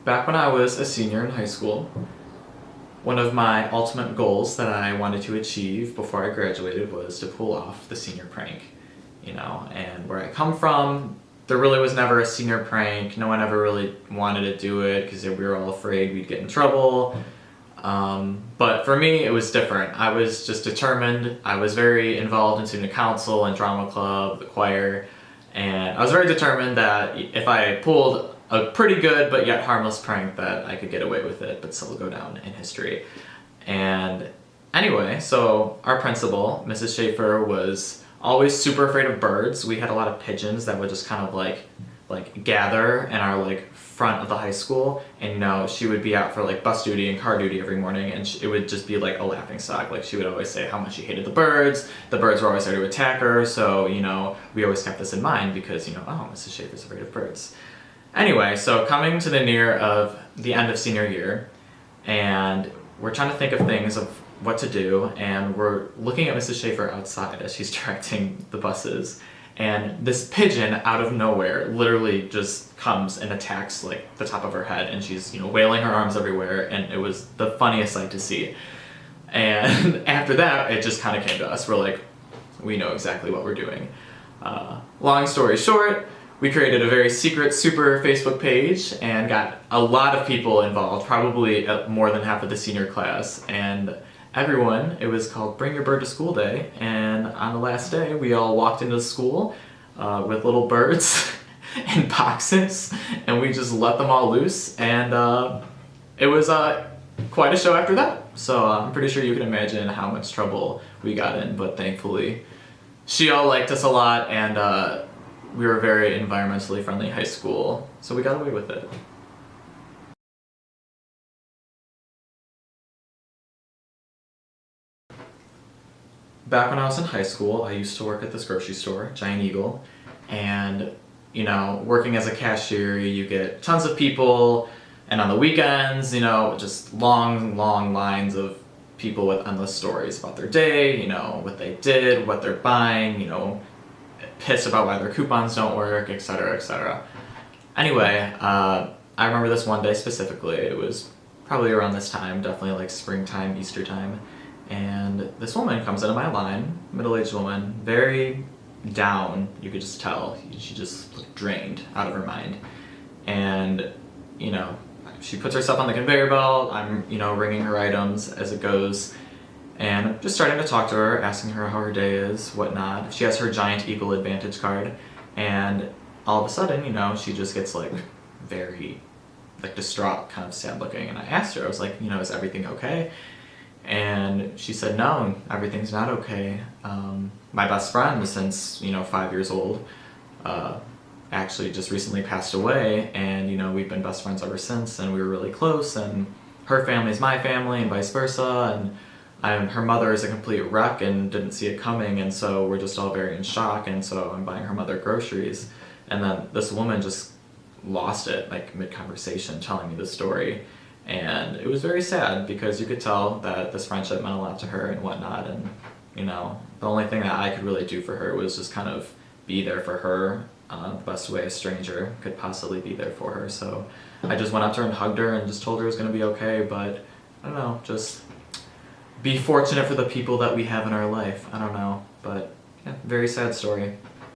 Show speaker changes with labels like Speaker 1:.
Speaker 1: Back when I was a senior in high school, one of my ultimate goals that I wanted to achieve before I graduated was to pull off the senior prank. And where I come from, there really was never a senior prank. No one ever really wanted to do it because we were all afraid we'd get in trouble. But for me, it was different. I was just determined. I was very involved in student council and drama club, the choir, and I was very determined that if I pulled a pretty good but yet harmless prank that I could get away with it but still go down in history. And anyway, so our principal, Mrs. Schaefer, was always super afraid of birds. We had a lot of pigeons that would just kind of like gather in our front of the high school, and she would be out for bus duty and car duty every morning, and it would just be like a laughing stock. She would always say how much she hated the birds were always there to attack her, so we always kept this in mind because oh, Mrs. Schaefer's afraid of birds. Anyway, so coming to the near of the end of senior year, and we're trying to think of things of what to do, and we're looking at Mrs. Schaefer outside as she's directing the buses, and this pigeon out of nowhere literally just comes and attacks the top of her head, and she's wailing her arms everywhere, and it was the funniest sight to see. And after that, it just kind of came to us. We're like, we know exactly what we're doing. Long story short, we created a very secret, super Facebook page and got a lot of people involved, probably more than half of the senior class, and everyone, it was called Bring Your Bird to School Day, and on the last day we all walked into the school with little birds in boxes, and we just let them all loose, and it was quite a show after that. So I'm pretty sure you can imagine how much trouble we got in, but thankfully she all liked us a lot, and we were a very environmentally friendly high school, so we got away with it. Back when I was in high school, I used to work at this grocery store, Giant Eagle, and working as a cashier, you get tons of people, and on the weekends, just long lines of people with endless stories about their day, what they did, what they're buying, pissed about why their coupons don't work, etc., etc. Anyway, I remember this one day specifically. It was probably around this time, definitely springtime, Easter time, and this woman comes into my line, middle-aged woman, very down, you could just tell. She just looked drained out of her mind. And, she puts herself on the conveyor belt, I'm, ringing her items as it goes, and I'm just starting to talk to her, asking her how her day is, whatnot. She has her Giant Eagle Advantage card, and all of a sudden, she just gets very distraught, kind of sad looking, and I asked her, I was like, is everything okay? And she said, no, everything's not okay. My best friend since 5 years old actually just recently passed away, and we've been best friends ever since, and we were really close, and her family's my family and vice versa, and her mother is a complete wreck and didn't see it coming, and so we're just all very in shock, and so I'm buying her mother groceries, and then this woman just lost it mid-conversation telling me the story, and it was very sad because you could tell that this friendship meant a lot to her and whatnot, and the only thing that I could really do for her was just kind of be there for her the best way a stranger could possibly be there for her. So I just went up to her and hugged her and just told her it was going to be okay, but I don't know, just be fortunate for the people that we have in our life. I don't know, but yeah, very sad story.